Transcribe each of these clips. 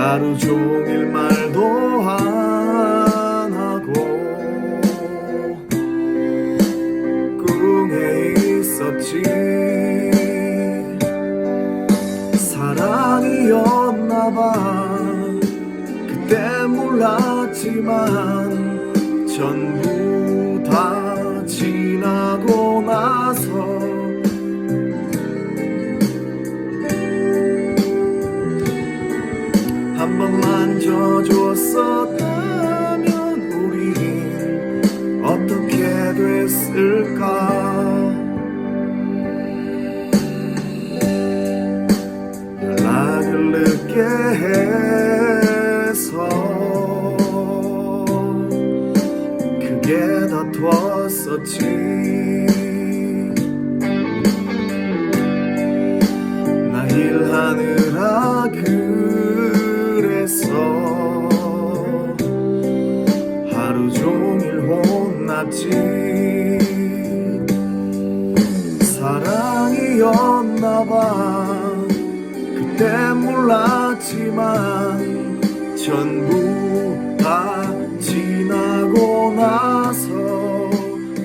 하루 종일 말도 안 하고 꿍해 있었지. 사랑이었나봐. 그때 몰랐지만 전부 다 지나고 나서 한 번 만져줬었다면 우린 어떻게 됐을까. 연락을 늦게 해서 크게 다투었었지. 나 일하느라 그래서 하루 종일 혼났지. 사랑이었나봐. 그때 몰랐지만 전부 다 지나고 나서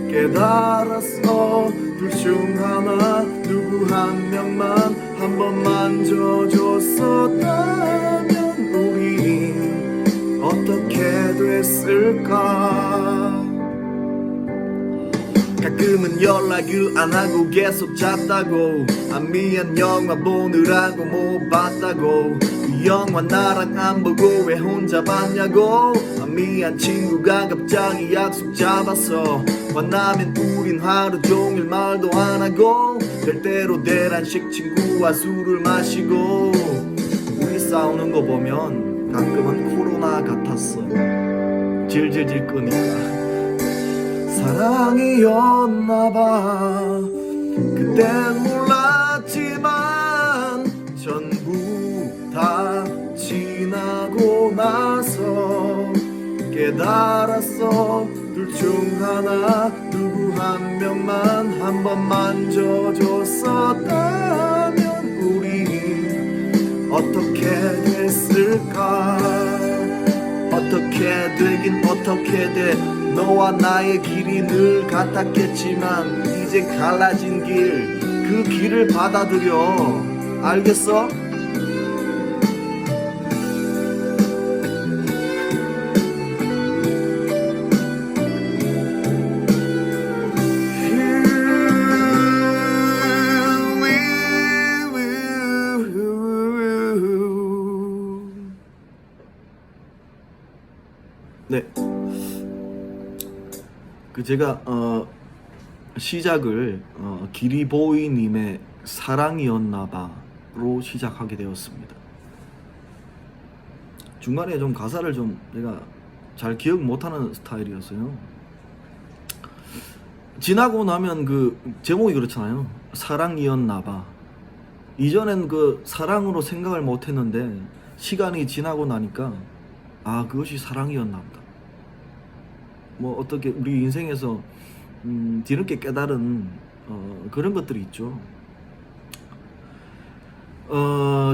깨달았어. 둘 중 하나, 누구 한 명만 한 번 만져줬었다면 우린 어떻게 됐을까. 가끔은 연락을 안 하고 계속 잤다고. 아 미안 영화 보느라고 못 봤다고. 그 영화 나랑 안 보고 왜 혼자 봤냐고. 아 미안 친구가 갑자기 약속 잡았어. 만나면 우린 하루 종일 말도 안 하고 될 대로 대란식 친구와 술을 마시고. 우리 싸우는 거 보면 가끔은 코로나 같았어. 질질질 끄니까. 사랑이었나봐. 그땐 몰랐지만 전부 다 지나고 나서 깨달았어. 둘 중 하나, 누구 한 명만 한 번 만져줬었다면 우리 어떻게 됐을까. 어떻게 되긴 어떻게 돼. 너와 나의 길이 늘 같았겠지만 이젠 갈라진 길, 그 길을 받아들여. 알겠어? 네. 제가 시작을 기리보이님의 사랑이었나봐로 시작하게 되었습니다. 중간에 좀 가사를 좀 내가 잘 기억 못하는 스타일이었어요. 지나고 나면 그 제목이 그렇잖아요. 사랑이었나봐. 이전엔 그 사랑으로 생각을 못했는데 시간이 지나고 나니까 아 그것이 사랑이었나보다. 뭐 어떻게 우리 인생에서 뒤늦게 깨달은 그런 것들이 있죠.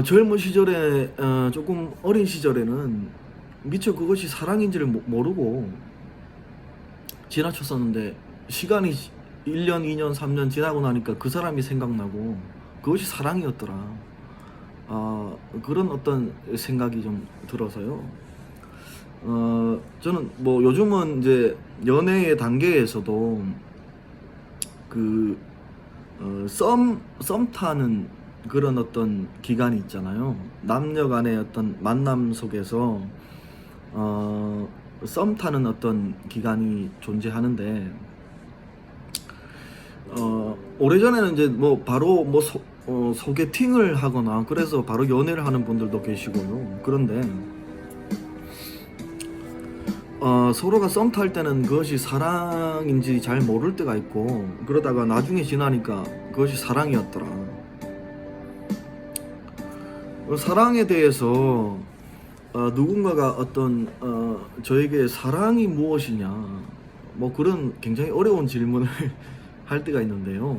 젊은 시절에 조금 어린 시절에는 미처 그것이 사랑인지를 모르고 지나쳤었는데 시간이 1년, 2년, 3년 지나고 나니까 그 사람이 생각나고 그것이 사랑이었더라. 그런 어떤 생각이 좀 들어서요. 저는 뭐 요즘은 이제 연애의 단계에서도 썸 타는 그런 어떤 기간이 있잖아요. 남녀 간의 어떤 만남 속에서 썸 타는 어떤 기간이 존재하는데 오래전에는 이제 뭐 바로 뭐 소개팅을 하거나 그래서 바로 연애를 하는 분들도 계시고요. 그런데 서로가 썸 탈 때는 그것이 사랑인지 잘 모를 때가 있고 그러다가 나중에 지나니까 그것이 사랑이었더라. 사랑에 대해서 누군가가 어떤 저에게 사랑이 무엇이냐 뭐 그런 굉장히 어려운 질문을 할 때가 있는데요.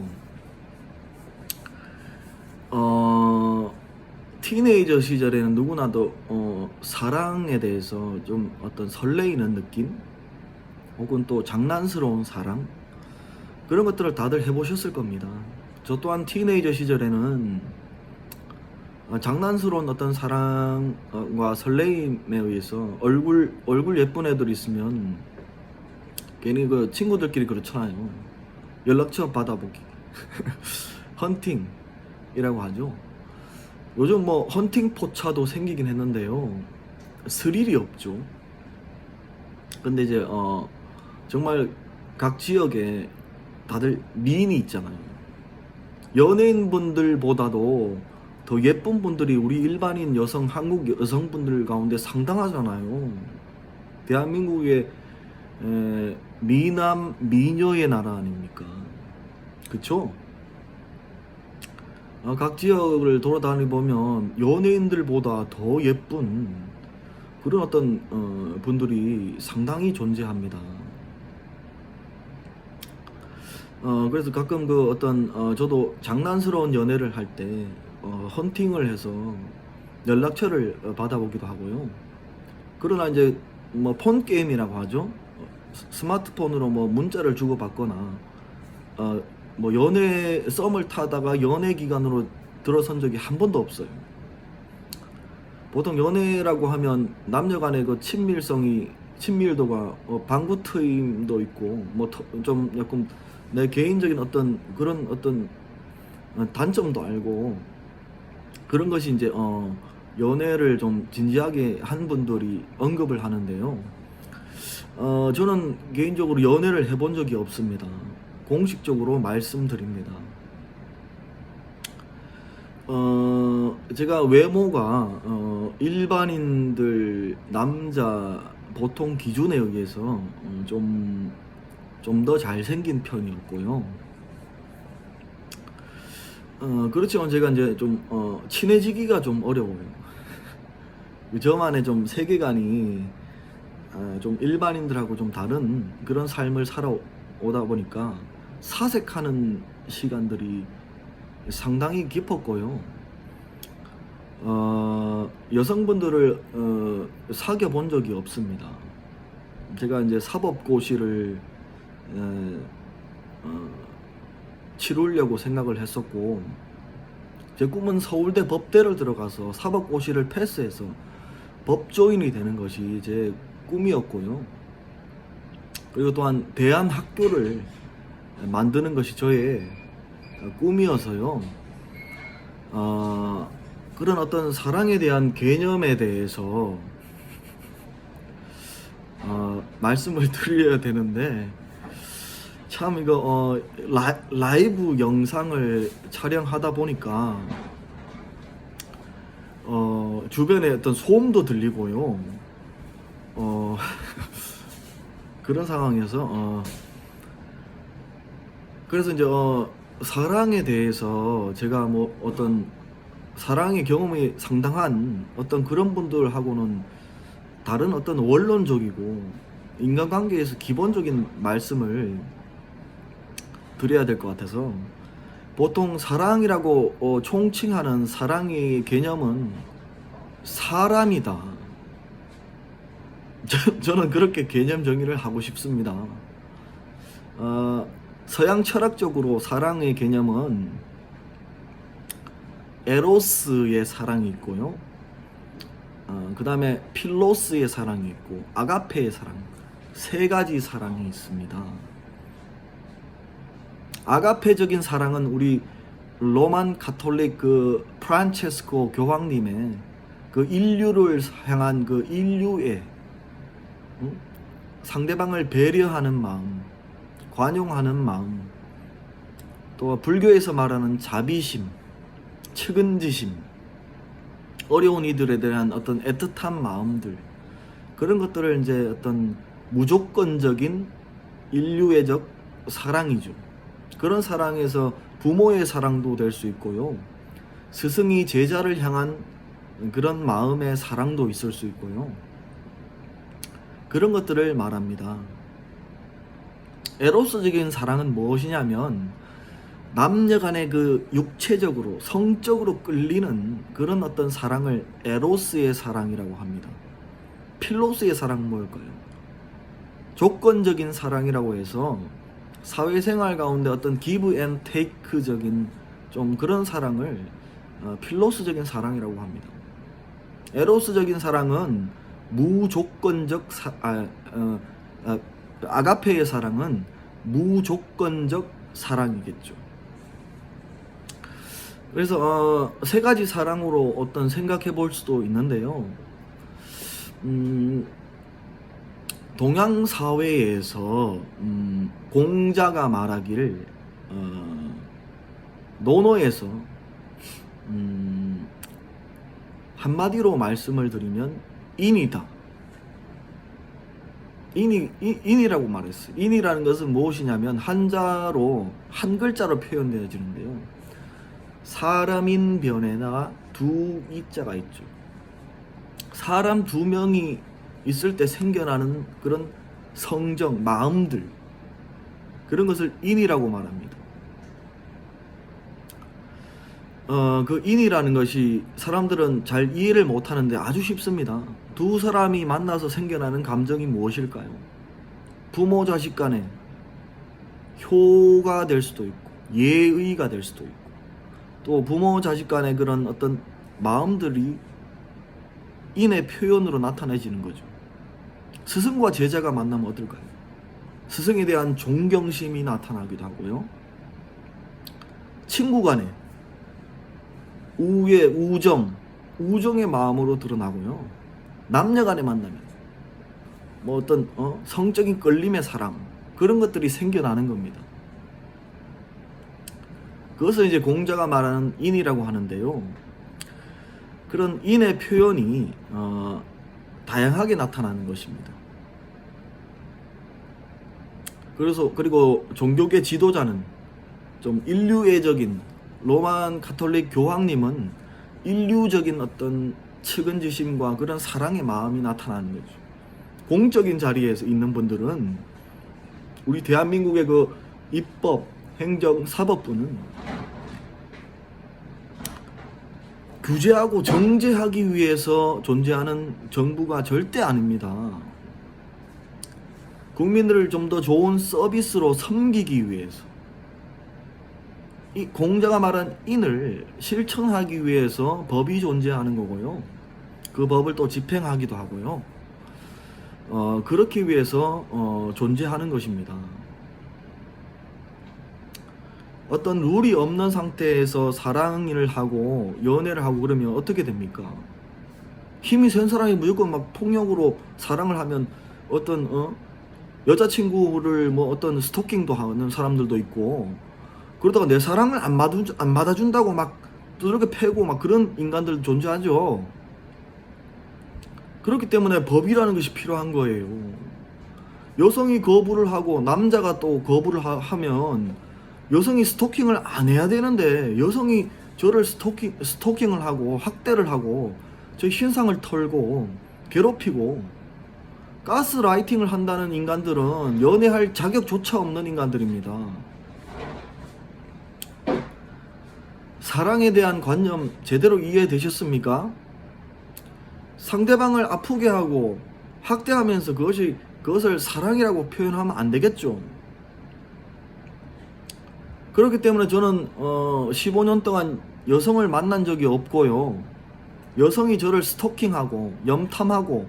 티네이저 시절에는 누구나도 사랑에 대해서 좀 어떤 설레이는 느낌 혹은 또 장난스러운 사랑 그런 것들을 다들 해보셨을 겁니다. 저 또한 티네이저 시절에는 장난스러운 어떤 사랑과 설레임에 의해서 얼굴 예쁜 애들 있으면 괜히 그 친구들끼리 그렇잖아요. 연락처 받아보기 헌팅이라고 하죠. 요즘 뭐 헌팅 포차도 생기긴 했는데요, 스릴이 없죠. 근데 이제 정말 각 지역에 다들 미인이 있잖아요. 연예인분들보다도 더 예쁜 분들이 우리 일반인 여성, 한국 여성분들 가운데 상당하잖아요. 대한민국의 미남 미녀의 나라 아닙니까? 그쵸? 각 지역을 돌아다니 보면 연예인들보다 더 예쁜 그런 어떤 분들이 상당히 존재합니다. 그래서 가끔 그 어떤 저도 장난스러운 연애를 할 때 헌팅을 해서 연락처를 받아보기도 하고요. 그러나 이제 뭐 폰 게임이라고 하죠. 스마트폰으로 뭐 문자를 주고받거나 뭐 연애 썸을 타다가 연애 기간으로 들어선 적이 한 번도 없어요. 보통 연애라고 하면 남녀간의 그 친밀도가 방구 트임도 있고 뭐 좀 약간 내 개인적인 어떤 그런 어떤 단점도 알고 그런 것이 이제 연애를 좀 진지하게 한 분들이 언급을 하는데요. 저는 개인적으로 연애를 해본 적이 없습니다. 공식적으로 말씀드립니다. 제가 외모가 일반인들 남자 보통 기준에 의해서 좀 더 잘생긴 편이었고요. 그렇지만 제가 이제 좀 친해지기가 좀 어려워요. 저만의 좀 세계관이 좀 일반인들하고 좀 다른 그런 삶을 살아오다 보니까 사색하는 시간들이 상당히 깊었고요. 여성분들을 사귀어 본 적이 없습니다. 제가 이제 사법고시를 치르려고 생각을 했었고, 제 꿈은 서울대 법대를 들어가서 사법고시를 패스해서 법조인이 되는 것이 제 꿈이었고요. 그리고 또한 대안학교를 만드는 것이 저의 꿈이어서요. 그런 어떤 사랑에 대한 개념에 대해서 말씀을 드려야 되는데, 참 이거 라이브 영상을 촬영하다 보니까 주변에 어떤 소음도 들리고요. 그런 상황에서 그래서 이제 사랑에 대해서 제가 뭐 어떤 사랑의 경험이 상당한 어떤 그런 분들하고는 다른 어떤 원론적이고 인간관계에서 기본적인 말씀을 드려야 될 것 같아서, 보통 사랑이라고 총칭하는 사랑의 개념은 사람이다. 저는 그렇게 개념 정의를 하고 싶습니다. 서양 철학적으로 사랑의 개념은 에로스의 사랑이 있고요. 그 다음에 필로스의 사랑이 있고 아가페의 사랑, 세 가지 사랑이 있습니다. 아가페적인 사랑은 우리 로만 가톨릭 그 프란체스코 교황님의 그 인류를 향한 그 인류의 상대방을 배려하는 마음, 관용하는 마음, 또 불교에서 말하는 자비심, 측은지심, 어려운 이들에 대한 어떤 애틋한 마음들, 그런 것들을 이제 어떤 무조건적인 인류애적 사랑이죠. 그런 사랑에서 부모의 사랑도 될 수 있고요, 스승이 제자를 향한 그런 마음의 사랑도 있을 수 있고요. 그런 것들을 말합니다. 에로스적인 사랑은 무엇이냐면 남녀 간의 그 육체적으로 성적으로 끌리는 그런 어떤 사랑을 에로스의 사랑이라고 합니다. 필로스의 사랑은 뭘까요? 조건적인 사랑이라고 해서 사회생활 가운데 어떤 기브 앤 테이크적인 좀 그런 사랑을 필로스적인 사랑이라고 합니다. 에로스적인 사랑은 무조건적 아가페의 사랑은 무조건적 사랑이겠죠. 그래서 세 가지 사랑으로 어떤 생각해 볼 수도 있는데요. 동양 사회에서 공자가 말하기를 논어에서 한마디로 말씀을 드리면 인이다. 인이라고 말했어요. 인이라는 것은 무엇이냐면 한자로 한 글자로 표현되어지는데요. 사람인 변에나 두 이자가 있죠. 사람 두 명이 있을 때 생겨나는 그런 성정, 마음들, 그런 것을 인이라고 말합니다. 그 인이라는 것이 사람들은 잘 이해를 못하는데 아주 쉽습니다. 두 사람이 만나서 생겨나는 감정이 무엇일까요? 부모 자식 간에 효가 될 수도 있고 예의가 될 수도 있고, 또 부모 자식 간의 그런 어떤 마음들이 인의 표현으로 나타내지는 거죠. 스승과 제자가 만나면 어떨까요? 스승에 대한 존경심이 나타나기도 하고요. 친구 간에 우애, 우정의 마음으로 드러나고요. 남녀 간에 만나면 뭐 어떤 성적인 끌림의 사랑, 그런 것들이 생겨나는 겁니다. 그것을 이제 공자가 말하는 인이라고 하는데요. 그런 인의 표현이 다양하게 나타나는 것입니다. 그리고 종교계 지도자는 좀 인류애적인, 로만 가톨릭 교황님은 인류적인 어떤 측은지심과 그런 사랑의 마음이 나타나는 거죠. 공적인 자리에서 있는 분들은, 우리 대한민국의 그 입법, 행정, 사법부는 규제하고 정제하기 위해서 존재하는 정부가 절대 아닙니다. 국민들을 좀 더 좋은 서비스로 섬기기 위해서, 이 공자가 말한 인을 실천하기 위해서 법이 존재하는 거고요. 그 법을 또 집행하기도 하고요. 그렇기 위해서 존재하는 것입니다. 어떤 룰이 없는 상태에서 사랑을 하고 연애를 하고 그러면 어떻게 됩니까? 힘이 센 사람이 무조건 막 폭력으로 사랑을 하면 어떤 여자친구를 뭐 어떤 스토킹도 하는 사람들도 있고, 그러다가 내 사랑을 안 받아준다고 막 두들겨 패고 막 그런 인간들도 존재하죠. 그렇기 때문에 법이라는 것이 필요한 거예요. 여성이 거부를 하고 남자가 또 거부를 하면 여성이 스토킹을 안 해야 되는데, 여성이 저를 스토킹을 하고 학대를 하고 저 흰상을 털고 괴롭히고 가스라이팅을 한다는 인간들은 연애할 자격조차 없는 인간들입니다. 사랑에 대한 관념 제대로 이해되셨습니까? 상대방을 아프게 하고 학대하면서 그것을 사랑이라고 표현하면 안 되겠죠. 그렇기 때문에 저는 15년 동안 여성을 만난 적이 없고요. 여성이 저를 스토킹하고 염탐하고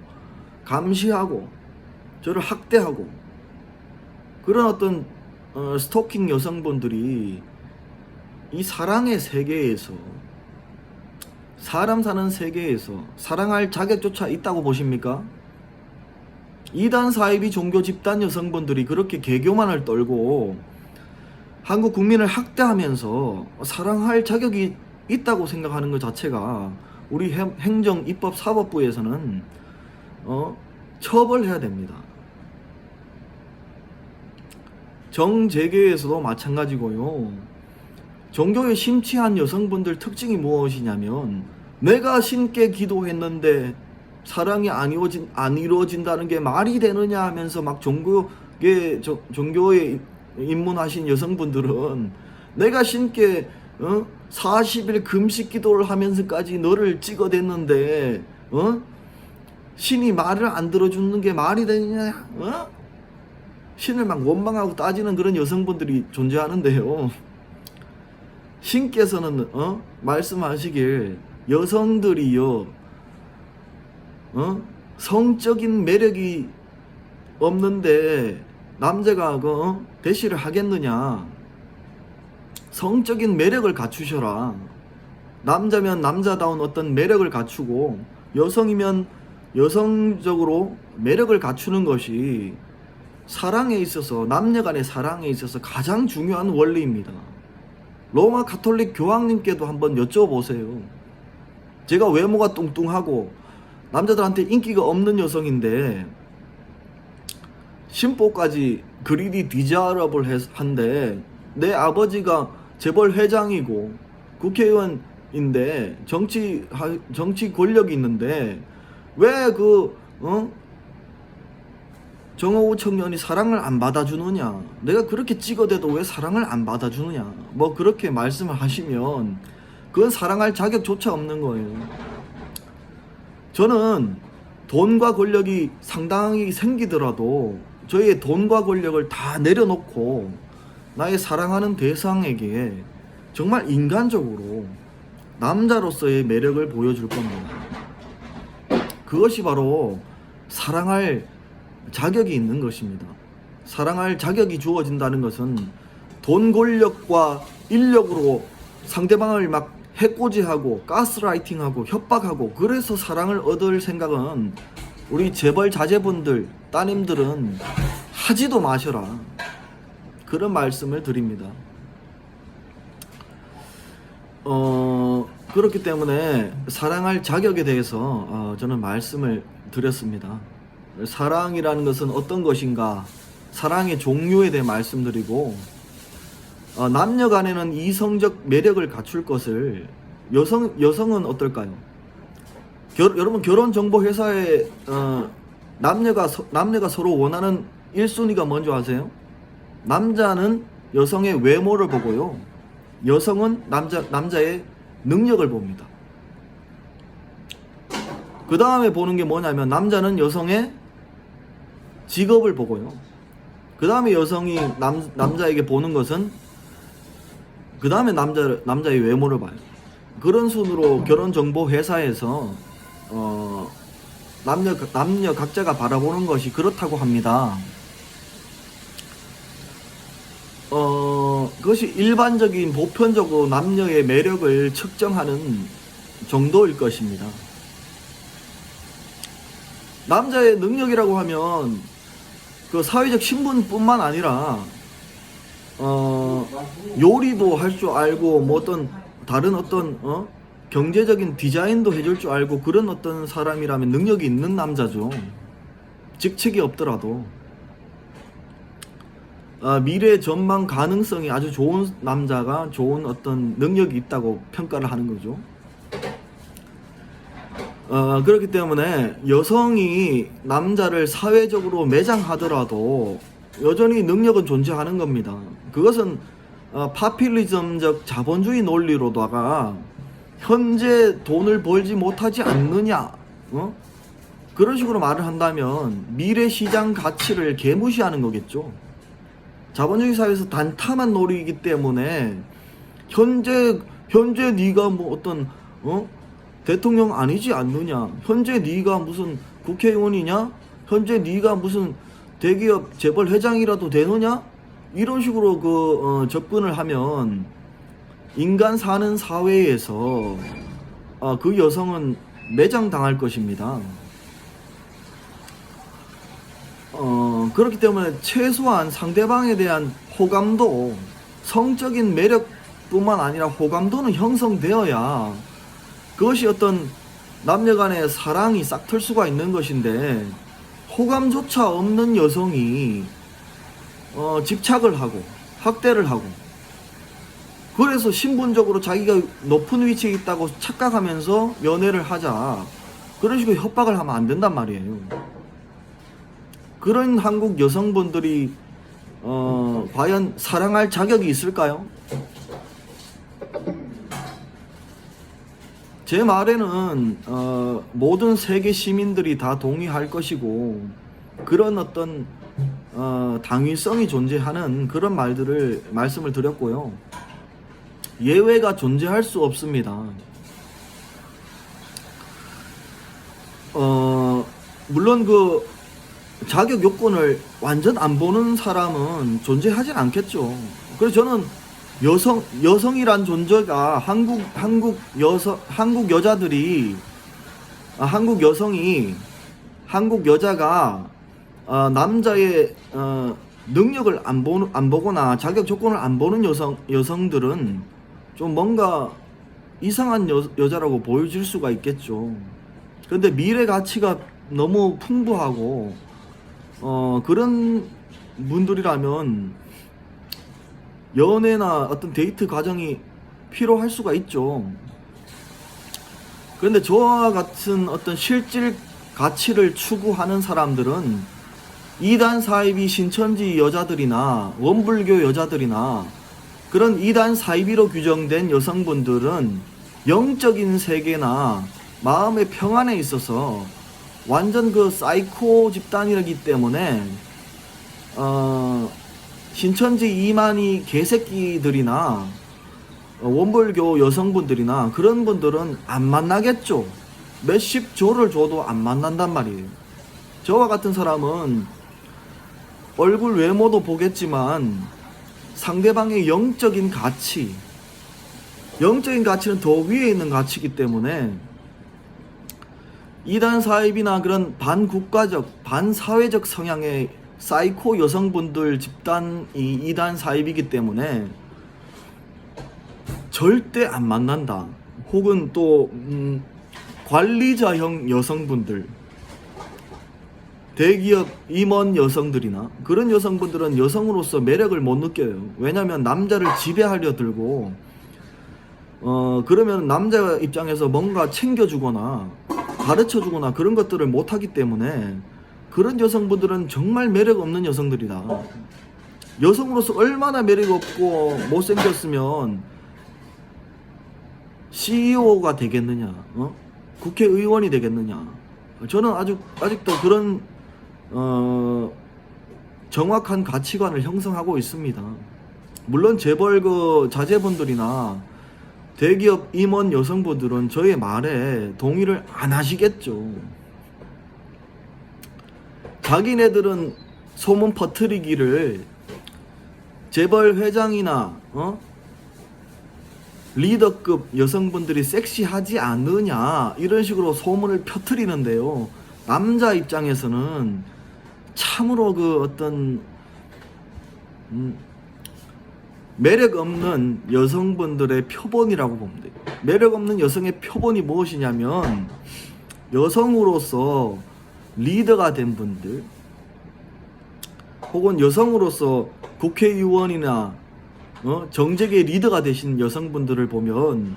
감시하고 저를 학대하고 그런 어떤 스토킹 여성분들이 이 사랑의 세계에서, 사람 사는 세계에서 사랑할 자격조차 있다고 보십니까? 이단 사이비 종교 집단 여성분들이 그렇게 개교만을 떨고 한국 국민을 학대하면서 사랑할 자격이 있다고 생각하는 것 자체가 우리 행정, 입법, 사법부에서는 처벌해야 됩니다. 정재계에서도 마찬가지고요. 종교에 심취한 여성분들 특징이 무엇이냐면, 내가 신께 기도했는데 사랑이 안 이루어진다는 게 말이 되느냐 하면서 막 종교에 입문하신 여성분들은 내가 신께 40일 금식 기도를 하면서까지 너를 찍어댔는데 신이 말을 안 들어주는 게 말이 되느냐? 신을 막 원망하고 따지는 그런 여성분들이 존재하는데요. 신께서는 말씀하시길 여성들이요 성적인 매력이 없는데 남자가 대시를 하겠느냐? 성적인 매력을 갖추셔라. 남자면 남자다운 어떤 매력을 갖추고 여성이면 여성적으로 매력을 갖추는 것이 사랑에 있어서, 남녀 간의 사랑에 있어서 가장 중요한 원리입니다. 로마 가톨릭 교황님께도 한번 여쭤보세요. 제가 외모가 뚱뚱하고 남자들한테 인기가 없는 여성인데 심보까지 그리디 디자러블한데 내 아버지가 재벌 회장이고 국회의원인데 정치 권력이 있는데 왜 정호우 청년이 사랑을 안 받아주느냐? 내가 그렇게 찍어대도 왜 사랑을 안 받아주느냐? 뭐 그렇게 말씀을 하시면 그건 사랑할 자격조차 없는 거예요. 저는 돈과 권력이 상당히 생기더라도 저의 돈과 권력을 다 내려놓고 나의 사랑하는 대상에게 정말 인간적으로 남자로서의 매력을 보여줄 겁니다. 그것이 바로 사랑할 자격이 있는 것입니다. 사랑할 자격이 주어진다는 것은 돈, 권력과 인력으로 상대방을 막 해코지하고 가스라이팅하고 협박하고 그래서 사랑을 얻을 생각은 우리 재벌 자제분들, 따님들은 하지도 마셔라. 그런 말씀을 드립니다. 그렇기 때문에 사랑할 자격에 대해서 저는 말씀을 드렸습니다. 사랑이라는 것은 어떤 것인가, 사랑의 종류에 대해 말씀드리고 남녀 간에는 이성적 매력을 갖출 것을 여성은 어떨까요? 여러분 결혼정보회사에 남녀가 서로 원하는 1순위가 뭔지 아세요? 남자는 여성의 외모를 보고요, 여성은 남자의 능력을 봅니다. 그 다음에 보는 게 뭐냐면 남자는 여성의 직업을 보고요, 그 다음에 여성이 남자에게 보는 것은 그 다음에 남자의 외모를 봐요. 그런 순으로 결혼정보회사에서 남녀 각자가 바라보는 것이 그렇다고 합니다. 그것이 일반적인 보편적으로 남녀의 매력을 측정하는 정도일 것입니다. 남자의 능력이라고 하면 그 사회적 신분뿐만 아니라 요리도 할 줄 알고 뭐 다른 경제적인 디자인도 해줄 줄 알고 그런 어떤 사람이라면 능력이 있는 남자죠. 직책이 없더라도 미래 전망 가능성이 아주 좋은 남자가 좋은 어떤 능력이 있다고 평가를 하는 거죠. 그렇기 때문에 여성이 남자를 사회적으로 매장하더라도 여전히 능력은 존재하는 겁니다. 그것은 파퓰리즘적 자본주의 논리로다가 현재 돈을 벌지 못하지 않느냐, 그런 식으로 말을 한다면 미래 시장 가치를 개무시하는 거겠죠. 자본주의 사회에서 단타만 노리기 때문에 현재 네가 뭐 어떤 대통령 아니지 않느냐, 현재 네가 무슨 국회의원이냐, 현재 네가 무슨 대기업 재벌 회장이라도 되느냐, 이런 식으로 접근을 하면 인간 사는 사회에서 그 여성은 매장당할 것입니다. 그렇기 때문에 최소한 상대방에 대한 호감도, 성적인 매력뿐만 아니라 호감도는 형성되어야 그것이 어떤 남녀 간의 사랑이 싹틀 수가 있는 것인데, 호감조차 없는 여성이 집착을 하고 학대를 하고 그래서 신분적으로 자기가 높은 위치에 있다고 착각하면서 연애를 하자, 그런 식으로 협박을 하면 안 된단 말이에요. 그런 한국 여성분들이 과연 사랑할 자격이 있을까요? 제 말에는 모든 세계 시민들이 다 동의할 것이고 그런 어떤 당위성이 존재하는 그런 말씀을 드렸고요. 예외가 존재할 수 없습니다. 물론 그 자격 요건을 완전 안 보는 사람은 존재하진 않겠죠. 그래서 저는 여성이란 존재가 한국 여자가 남자의 능력을 안 보거나 자격 조건을 안 보는 여성들은 좀 뭔가 이상한 여자라고 보여질 수가 있겠죠. 근데 미래 가치가 너무 풍부하고 그런 분들이라면 연애나 어떤 데이트 과정이 필요할 수가 있죠. 그런데 저와 같은 어떤 실질 가치를 추구하는 사람들은 이단 사이비 신천지 여자들이나 원불교 여자들이나 그런 이단 사이비로 규정된 여성분들은 영적인 세계나 마음의 평안에 있어서 완전 그 사이코 집단이기 때문에 신천지 이만희 개새끼들이나 원불교 여성분들이나 그런 분들은 안 만나겠죠. 몇십 조를 줘도 안 만난단 말이에요. 저와 같은 사람은 얼굴 외모도 보겠지만 상대방의 영적인 가치는 더 위에 있는 가치이기 때문에 이단 사입이나 그런 반국가적, 반사회적 성향의 사이코 여성분들 집단이 이단 사입이기 때문에 절대 안 만난다. 혹은 또 관리자형 여성분들, 대기업 임원 여성들이나 그런 여성분들은 여성으로서 매력을 못 느껴요. 왜냐면 남자를 지배하려 들고 그러면 남자 입장에서 뭔가 챙겨주거나 가르쳐주거나 그런 것들을 못하기 때문에 그런 여성분들은 정말 매력 없는 여성들이다. 여성으로서 얼마나 매력 없고 못생겼으면 CEO가 되겠느냐, 국회의원이 되겠느냐. 저는 아직도 그런 정확한 가치관을 형성하고 있습니다. 물론 재벌 그 자제분들이나 대기업 임원 여성분들은 저의 말에 동의를 안 하시겠죠. 자기네들은 소문 퍼뜨리기를 재벌 회장이나 리더급 여성분들이 섹시하지 않느냐 이런 식으로 소문을 퍼뜨리는데요. 남자 입장에서는 참으로 그 어떤 매력 없는 여성분들의 표본이라고 보면 돼요. 매력 없는 여성의 표본이 무엇이냐면 여성으로서 리더가 된 분들 혹은 여성으로서 국회의원이나 정책의 리더가 되신 여성분들을 보면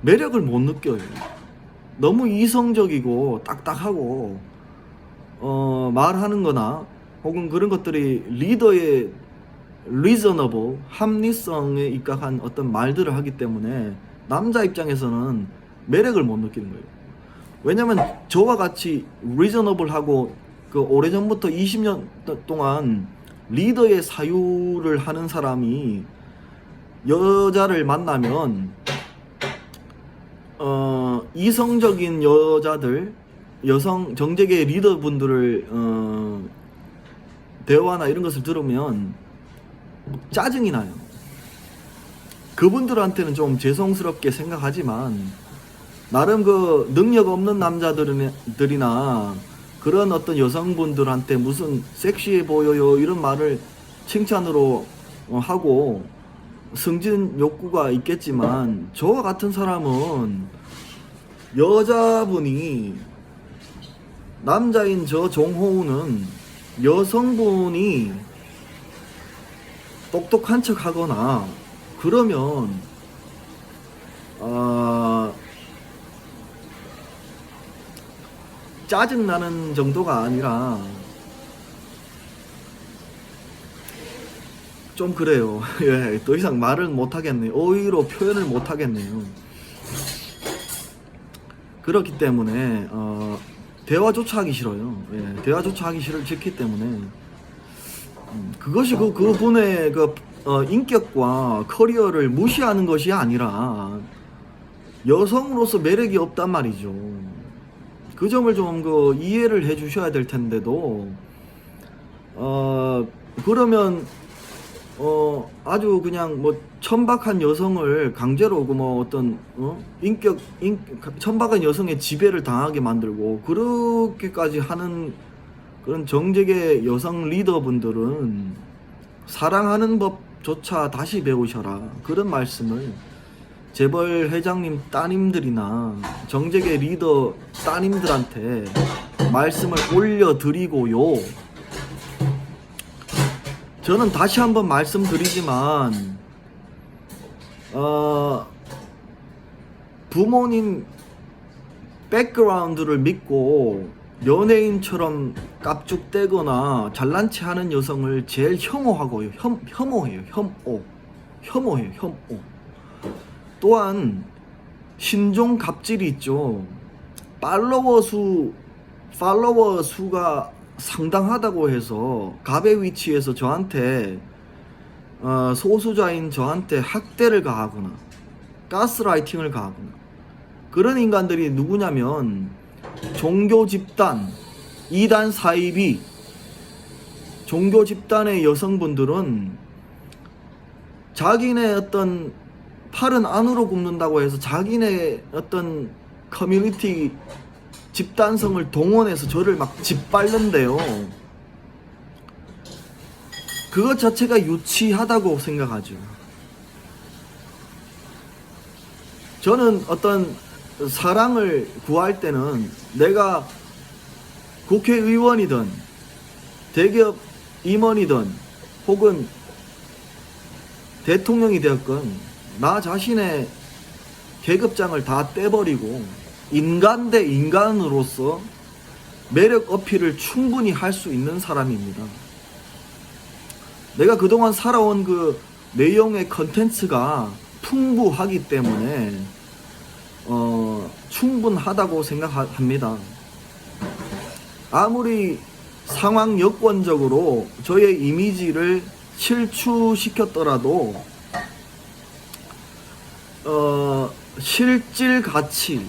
매력을 못 느껴요. 너무 이성적이고 딱딱하고 말하는 거나 혹은 그런 것들이 리더의 reasonable, 합리성에 입각한 어떤 말들을 하기 때문에 남자 입장에서는 매력을 못 느끼는 거예요. 왜냐면 저와 같이 reasonable하고 그 오래전부터 20년 동안 리더의 사유를 하는 사람이 여자를 만나면 이성적인 여자들, 여성 정책의 리더분들을 대화나 이런 것을 들으면 짜증이 나요. 그분들한테는 좀 죄송스럽게 생각하지만 나름 그 능력 없는 남자들이나 그런 어떤 여성분들한테 무슨 섹시해 보여요 이런 말을 칭찬으로 하고 승진 욕구가 있겠지만 저와 같은 사람은 여자분이 남자인 저 종호우는 여성분이 똑똑한 척 하거나 그러면 짜증나는 정도가 아니라 좀 그래요. 예, 더 이상 말을 못하겠네요. 어휘로 표현을 못하겠네요. 그렇기 때문에 대화조차 하기 싫어요. 예, 대화조차 하기 싫기 때문에 그것이 그분의 인격과 커리어를 무시하는 것이 아니라 여성으로서 매력이 없단 말이죠. 그 점을 좀 이해를 해 주셔야 될 텐데도 그러면 아주 그냥 뭐 천박한 여성을 강제로 어떤 천박한 여성의 지배를 당하게 만들고 그렇게까지 하는 그런 정직의 여성 리더분들은 사랑하는 법조차 다시 배우셔라, 그런 말씀을 재벌 회장님 따님들이나 정직의 리더 따님들한테 말씀을 올려드리고요. 저는 다시 한번 말씀드리지만 부모님 백그라운드를 믿고 연예인처럼 깝죽대거나 잘난 체 하는 여성을 제일 혐오하고요. 혐오해요. 혐오. 또한 신종 갑질이 있죠. 팔로워 수가 상당하다고 해서 갑의 위치에서 저한테 소수자인 저한테 학대를 가하거나 가스라이팅을 가하거나 그런 인간들이 누구냐면 종교 집단, 이단 사이비, 종교 집단의 여성분들은 자기네 어떤 팔은 안으로 굽는다고 해서 자기네 어떤 커뮤니티 집단성을 동원해서 저를 막 짓밟는데요. 그것 자체가 유치하다고 생각하죠. 저는 어떤 사랑을 구할 때는 내가 국회의원이든 대기업 임원이든 혹은 대통령이 되었건 나 자신의 계급장을 다 떼버리고 인간 대 인간으로서 매력 어필을 충분히 할 수 있는 사람입니다. 내가 그동안 살아온 그 내용의 컨텐츠가 풍부하기 때문에 충분하다고 생각합니다. 아무리 상황 여건적으로 저의 이미지를 실추시켰더라도 실질 가치에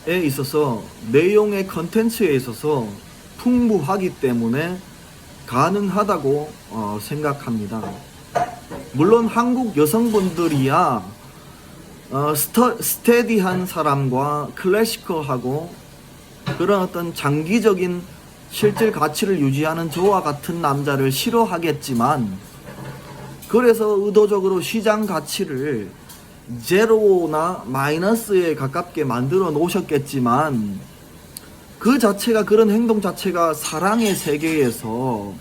있어서 내용의 컨텐츠에 있어서 풍부하기 때문에 가능하다고 생각합니다. 물론 한국 여성분들이야 스테디한 사람과 클래시컬하고 그런 어떤 장기적인 실질 가치를 유지하는 저와 같은 남자를 싫어하겠지만, 그래서 의도적으로 시장 가치를 제로나 마이너스에 가깝게 만들어 놓으셨겠지만, 그 자체가, 그런 행동 자체가 사랑의 세계에서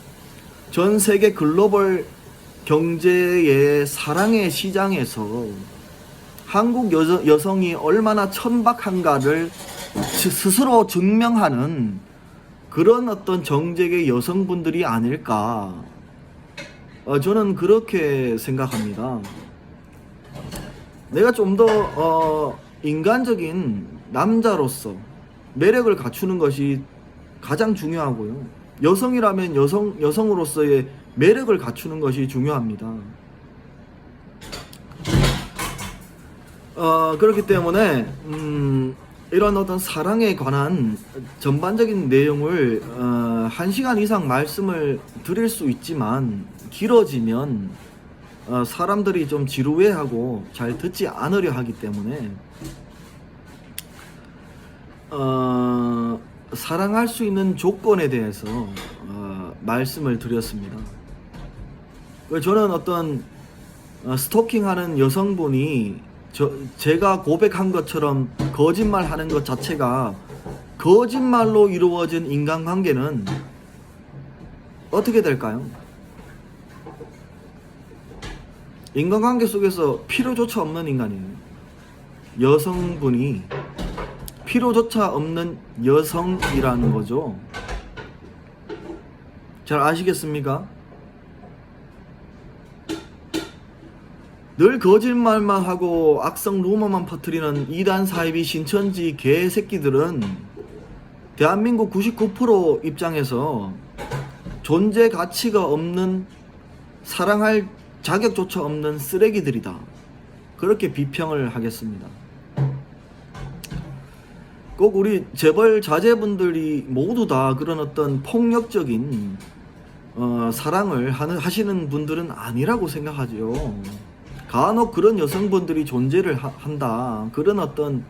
전 세계 글로벌 경제의 사랑의 시장에서 한국 여성이 얼마나 천박한가를 스스로 증명하는 그런 어떤 정직의 여성분들이 아닐까, 저는 그렇게 생각합니다. 내가 좀 더 인간적인 남자로서 매력을 갖추는 것이 가장 중요하고요. 여성이라면 여성으로서의 매력을 갖추는 것이 중요합니다. 그렇기 때문에 이런 어떤 사랑에 관한 전반적인 내용을 1시간 이상 말씀을 드릴 수 있지만, 길어지면 사람들이 좀 지루해하고 잘 듣지 않으려 하기 때문에 사랑할 수 있는 조건에 대해서 말씀을 드렸습니다. 저는 어떤 스토킹하는 여성분이 제가 고백한 것처럼 거짓말하는 것 자체가 거짓말로 이루어진 인간관계는 어떻게 될까요? 인간관계 속에서 필요조차 없는 인간이에요. 여성분이 필요조차 없는 여성이라는 거죠. 잘 아시겠습니까? 늘 거짓말만 하고 악성 루머만 퍼뜨리는 이단 사이비 신천지 개새끼들은 대한민국 99% 입장에서 존재 가치가 없는, 사랑할 자격조차 없는 쓰레기들이다. 그렇게 비평을 하겠습니다. 꼭 우리 재벌 자제분들이 모두 다 그런 어떤 폭력적인 사랑을 하시는 분들은 아니라고 생각하죠. 간혹 그런 여성분들이 존재를 한다, 그런 어떤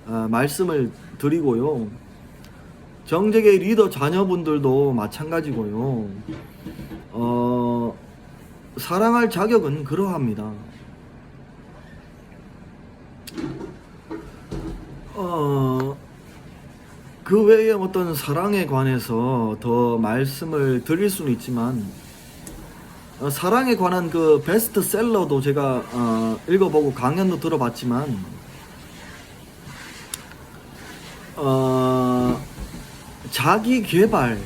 말씀을 드리고요. 정재계 리더 자녀분들도 마찬가지고요. 사랑할 자격은 그러합니다. 그 외에 어떤 사랑에 관해서 더 말씀을 드릴 수는 있지만, 사랑에 관한 그 베스트셀러도 제가 읽어보고 강연도 들어봤지만, 자기 개발,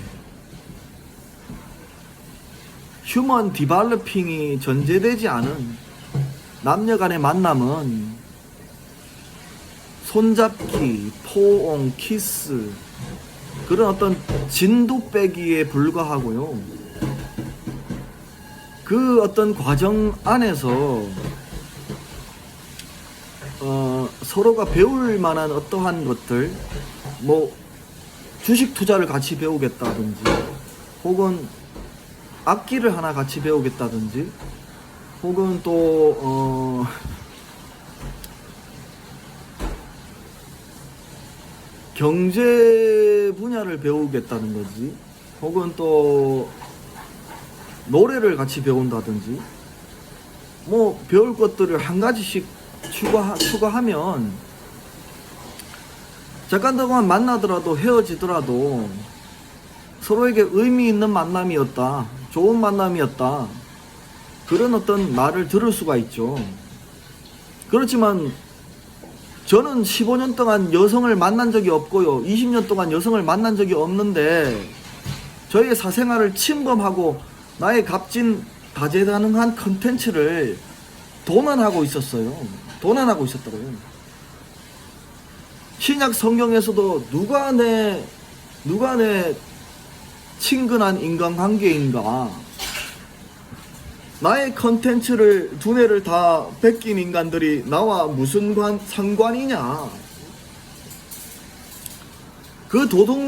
휴먼 디벨로핑이 전제되지 않은 남녀 간의 만남은 손잡기, 포옹, 키스, 그런 어떤 진도 빼기에 불과하고요. 그 어떤 과정 안에서 서로가 배울 만한 어떠한 것들, 뭐 주식 투자를 같이 배우겠다든지, 혹은 악기를 하나 같이 배우겠다든지, 혹은 또 경제 분야를 배우겠다는 거지, 혹은 또 노래를 같이 배운다든지, 뭐 배울 것들을 한 가지씩 추가하면 잠깐 동안 만나더라도 헤어지더라도 서로에게 의미 있는 만남이었다, 좋은 만남이었다, 그런 어떤 말을 들을 수가 있죠. 그렇지만 저는 15년 동안 여성을 만난 적이 없고요, 20년 동안 여성을 만난 적이 없는데 저희의 사생활을 침범하고 나의 값진 다재다능한 컨텐츠를 도난하고 있었어요. 도난하고 있었다고요. 신약 성경에서도 누가 내 친근한 인간관계인가, 나의 컨텐츠를 두뇌를 다 베낀 인간들이 나와 무슨 상관이냐, 그 도둑